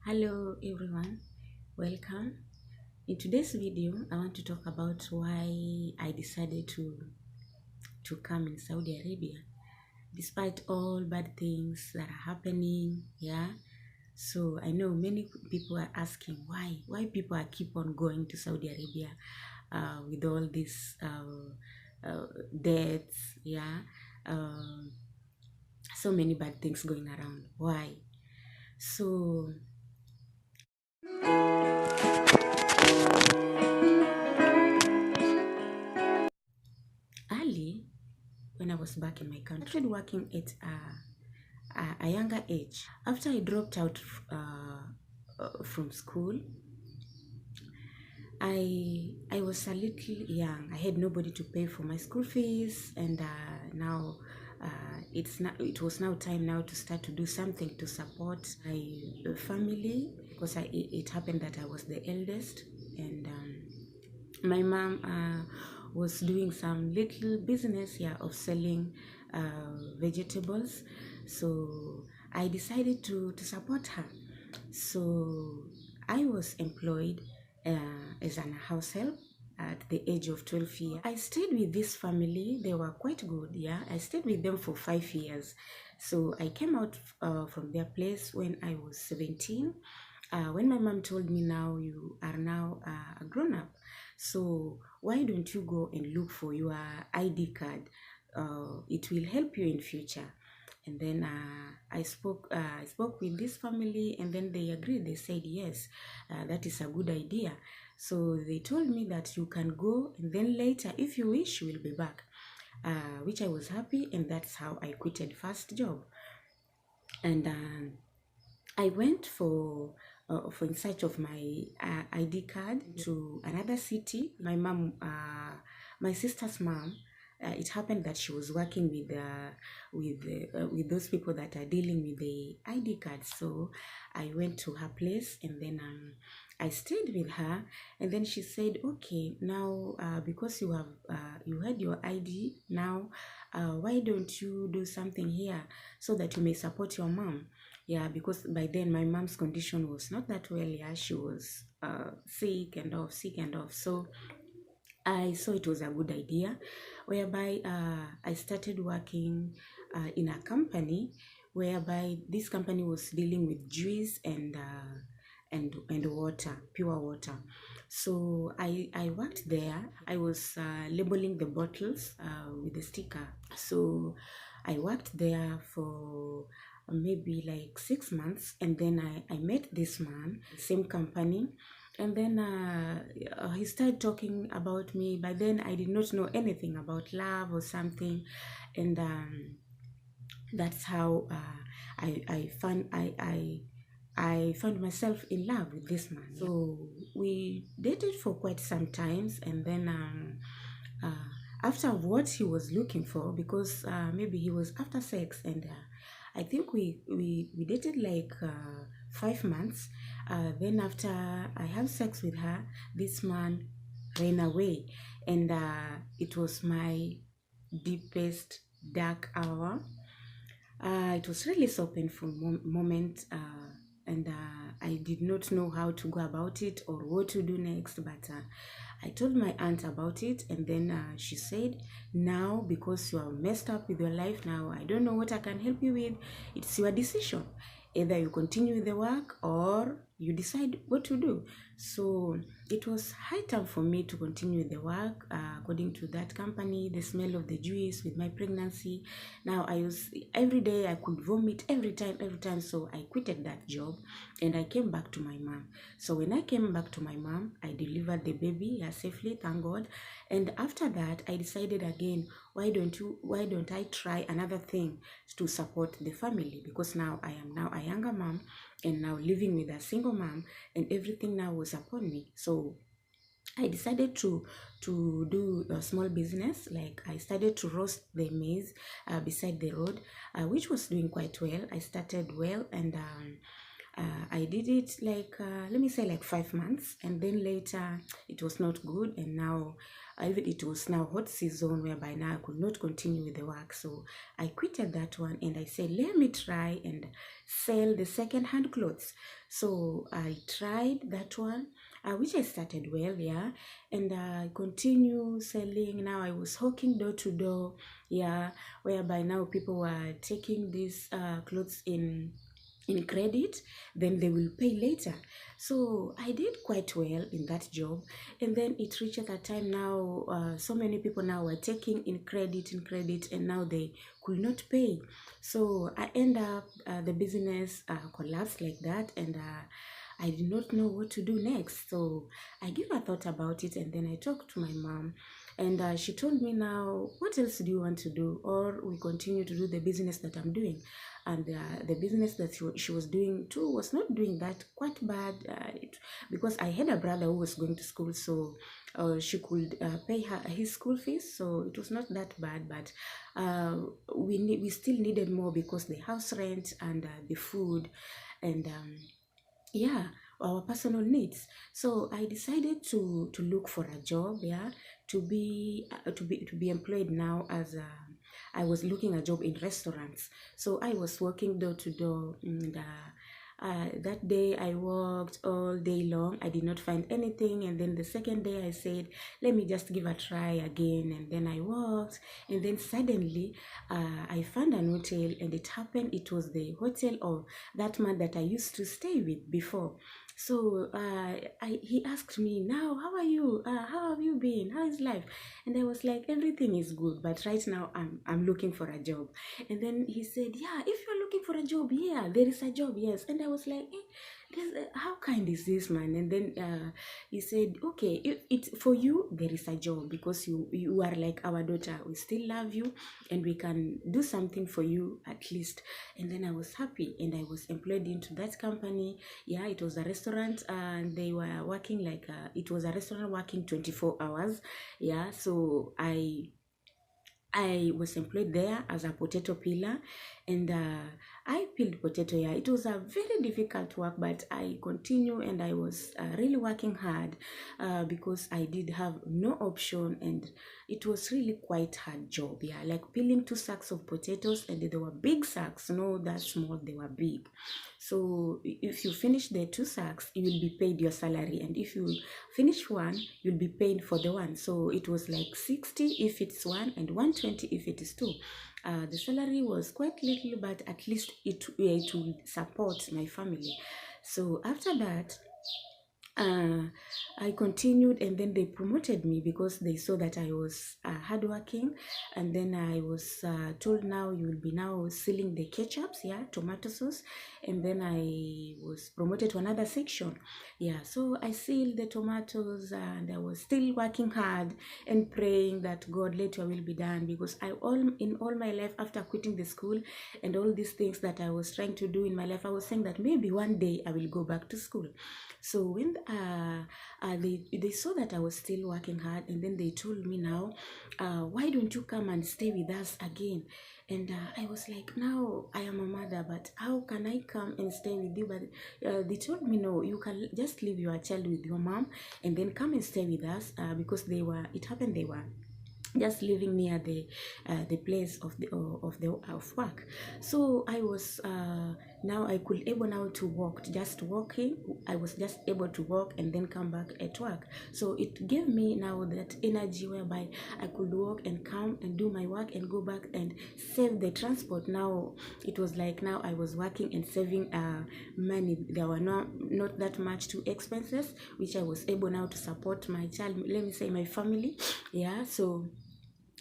Hello everyone, welcome. In today's video, I want to talk about why I decided to come in Saudi Arabia, despite all bad things that are happening. Yeah, so I know many people are asking why people are keep on going to Saudi Arabia with all these deaths. Yeah, um, so many bad things going around. Why? So early when I was back in my country, I started working at a younger age. After I dropped out from school, I was a little young. I had nobody to pay for my school fees, and now it was now time now to start to do something to support my family, because it happened that I was the eldest, and my mom was doing some little business here of selling vegetables. So I decided to support her. So I was employed as an house help at the age of 12 years. I stayed with this family. They were quite good. Yeah, I stayed with them for 5 years. So I came out from their place when I was 17. When my mom told me, now you are now a grown up, so why don't you go and look for your ID card? It will help you in future. And then I spoke with this family, and then they agreed. They said yes, that is a good idea. So they told me that you can go, and then later, if you wish, you will be back. Which I was happy, and that's how I quitted first job. And I went for in search of my ID card to another city. My sister's mom. It happened that she was working with those people that are dealing with the ID cards. So I went to her place, and then I stayed with her. And then she said, "Okay, now because you had your ID now, why don't you do something here so that you may support your mom?" Yeah, because by then my mom's condition was not that well. Yeah, she was sick and off. So I saw it was a good idea, whereby I started working in a company, whereby this company was dealing with juice and water, pure water. So I worked there. I was labeling the bottles with the sticker. So I worked there for maybe like 6 months, and then I met this man, same company. And then he started talking about me. By then I did not know anything about love or something. And that's how I found myself in love with this man. So we dated for quite some times, and then after what he was looking for, because maybe he was after sex, and I think we dated like 5 months. Then after I have sex with her, this man ran away, and it was my deepest dark hour. It was really so painful moment, and I did not know how to go about it or what to do next. But I told my aunt about it, and then she said, "Now, because you are messed up with your life now, I don't know what I can help you with. It's your decision. Either you continue with the work or you decide what to do." So it was high time for me to continue with the work according to that company. The smell of the juice with my pregnancy. Now I was every day I could vomit every time. So I quitted that job, and I came back to my mom. So when I came back to my mom, I delivered the baby safely, thank God. And after that, I decided again, why don't I try another thing to support the family? Because now I am now a younger mom, and now living with a single mom, and everything now was upon me. So I decided to do a small business. Like I started to roast the maize beside the road, which was doing quite well. I started well, and I did it like let me say like 5 months, and then later it was not good, and now even it was now hot season whereby now I could not continue with the work, so I quitted that one and I said let me try and sell the second-hand clothes. So I tried that one, which I started well, yeah, and I continue selling. Now I was hawking door to door, yeah, whereby now people were taking these clothes in credit, then they will pay later. So I did quite well in that job, and then it reached a time now so many people now were taking in credit, and now they could not pay. So I end up the business collapsed like that, and I did not know what to do next. So I gave a thought about it, and then I talked to my mom, and she told me, now what else do you want to do, or we continue to do the business that I'm doing. And the business that she was doing too was not doing that quite bad, because I had a brother who was going to school, so she could pay his school fees, so it was not that bad. But we still needed more because the house rent and the food, and yeah, our personal needs. So I decided to look for a job, yeah, to be employed now as a, I was looking a job in restaurants. So I was working door to door, and that day I worked all day long. I did not find anything, and then the second day I said, let me just give a try again, and then I worked, and then suddenly I found an hotel, and it happened it was the hotel of that man that I used to stay with before. So he asked me, now how are you, how have you been, how is life? And I was like, everything is good, but right now I'm looking for a job. And then he said, yeah, if you're looking for a job, yeah, there is a job, yes. And I was like, how kind is this man? And then he said, okay, if it's for you, there is a job, because you are like our daughter, we still love you, and we can do something for you at least. And then I was happy, and I was employed into that company. Yeah, it was a restaurant, and they were working like it was a restaurant working 24 hours. Yeah, so I was employed there as a potato peeler, and I peeled potato. Yeah, it was a very difficult work, but I continued, and I was really working hard because I did have no option, and it was really quite hard job. Yeah, like peeling 2 sacks of potatoes, and they were big sacks, no that small, they were big. So if you finish the 2 sacks, you will be paid your salary, and if you finish one, you'll be paid for the one. So it was like 60 if it's one, and 120 if it is two. The salary was quite little, but at least it will support my family. So after that, I continued, and then they promoted me because they saw that I was hardworking. And then I was told, now you will be now selling the ketchups, yeah, tomato sauce. And then I was promoted to another section. Yeah, so I sealed the tomatoes, and I was still working hard and praying that God, let your will be done, because in all my life, after quitting the school and all these things that I was trying to do in my life, I was saying that maybe one day I will go back to school. So when they saw that I was still working hard, and then they told me, now why don't you come and stay with us again? And I was like, now I am a mother, but how can I come and stay with you? But they told me, no, you can just leave your child with your mom, and then come and stay with us, because they were just living near the place of work. So I was now I could able now to walk, just walking. I was just able to walk and then come back at work. So it gave me now that energy whereby I could walk and come and do my work and go back and save the transport. Now it was like, now I was working and saving money. There were not that much to expenses, which I was able now to support my child, let me say my family. Yeah, so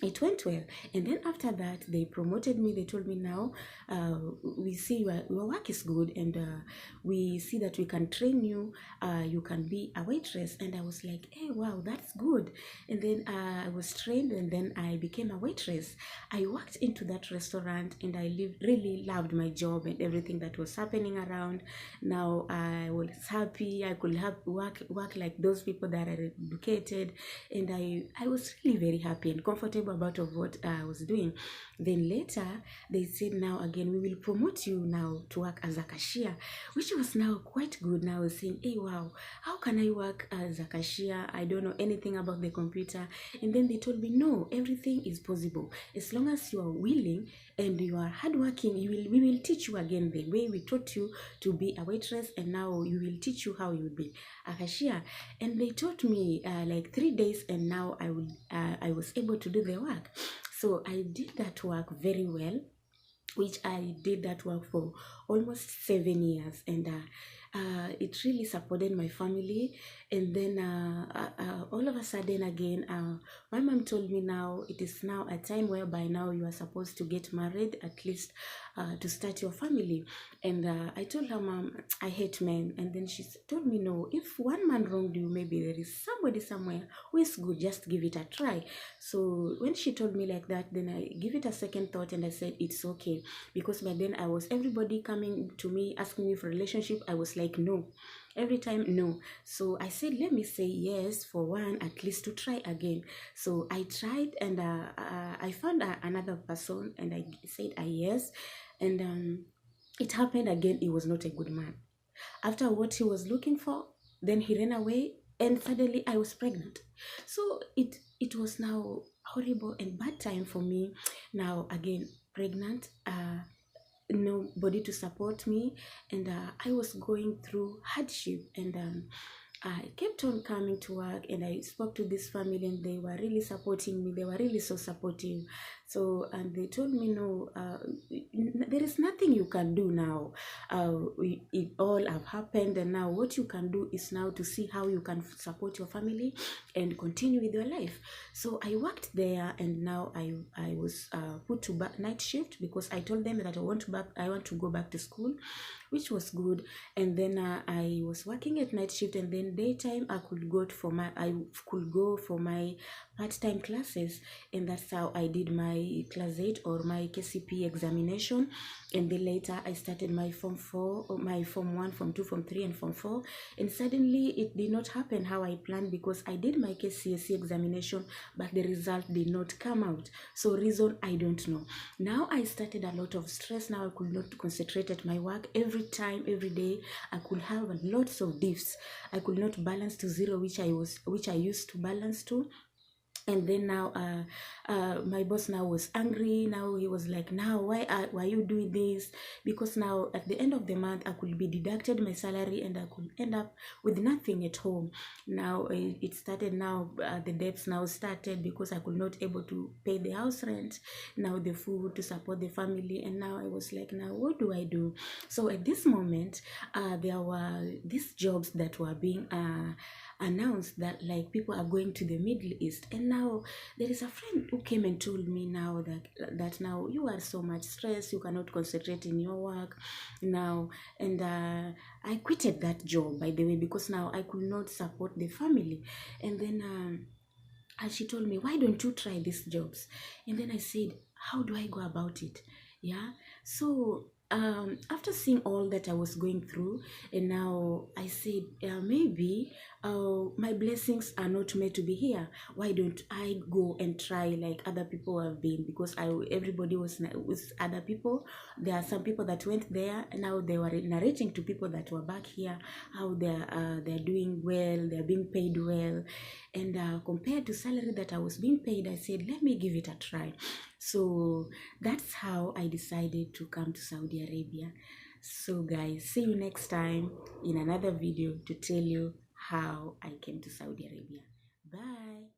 it went well. And then after that, they promoted me. They told me, now we see your work is good, and we see that we can train you, you can be a waitress. And I was like, hey, wow, that's good. And then I was trained, and then I became a waitress. I worked into that restaurant, and I really loved my job and everything that was happening around. Now I was happy. I could work like those people that are educated, and I was really very happy and comfortable job about of what I was doing. Then later they said, now again we will promote you now to work as a cashier, which was now quite good. Now I was saying, hey, wow, how can I work as a cashier? I don't know anything about the computer. And then they told me, no, everything is possible as long as you are willing and you are hardworking. We will teach you again the way we taught you to be a waitress, and now we will teach you how you will be a cashier. And they taught me like 3 days, and now I was able to do the work. So I did that work very well, which I did that work for almost 7 years, and it really supported my family. And then all of a sudden again, my mom told me, now it is now a time whereby now you are supposed to get married, at least to start your family. And I told her, Mom, I hate men. And then she told me, no, if one man wronged you, maybe there is somebody somewhere who is good, just give it a try. So when she told me like that, then I give it a second thought, and I said it's okay, because by then I was everybody coming to me asking me for relationship. I was like, no, every time no. So I said, let me say yes for one, at least to try again. So I tried, and I found another person, and I said a yes. And it happened again. He was not a good man. After what he was looking for, then he ran away, and suddenly I was pregnant. So it was now horrible and bad time for me. Now again, pregnant, nobody to support me, and I was going through hardship. And I kept on coming to work, and I spoke to this family, and they were really supporting me. They were really so supportive. So, and they told me, no, there is nothing you can do now. It all have happened, and now what you can do is now to see how you can support your family and continue with your life. So I worked there, and now I was put to night shift, because I told them that I want to go back to school, which was good. And then I was working at night shift, and then daytime I could go for my part-time classes. And that's how I did my class 8 or my KCP examination. And then later I started my form 4, or my form 1, form 2, form 3, and form 4. And suddenly it did not happen how I planned, because I did my KCSE examination, but the result did not come out. So reason, I don't know. Now I started a lot of stress. Now I could not concentrate at my work. Every time, every day, I could have lots of diffs. I could not balance to zero, which I used to balance to. And then now my boss now was angry. Now he was like, now why are you doing this? Because now at the end of the month I could be deducted my salary, and I could end up with nothing at home. Now it started. Now the debts now started, because I could not able to pay the house rent, now the food to support the family. And now I was like, now what do I do? So at this moment there were these jobs that were being announced, that like people are going to the Middle East. And now there is a friend who came and told me now that now you are so much stressed, you cannot concentrate in your work now. And I quitted that job, by the way, because now I could not support the family. And then and she told me, why don't you try these jobs? And then I said, how do I go about it? Yeah. So after seeing all that I was going through, and now I said, maybe my blessings are not meant to be here. Why don't I go and try like other people have been? Because everybody was with other people. There are some people that went there, and now they were narrating to people that were back here how they're doing well, they're being paid well. And compared to salary that I was being paid, I said, let me give it a try. So that's how I decided to come to Saudi Arabia. So guys, see you next time in another video to tell you how I came to Saudi Arabia. Bye.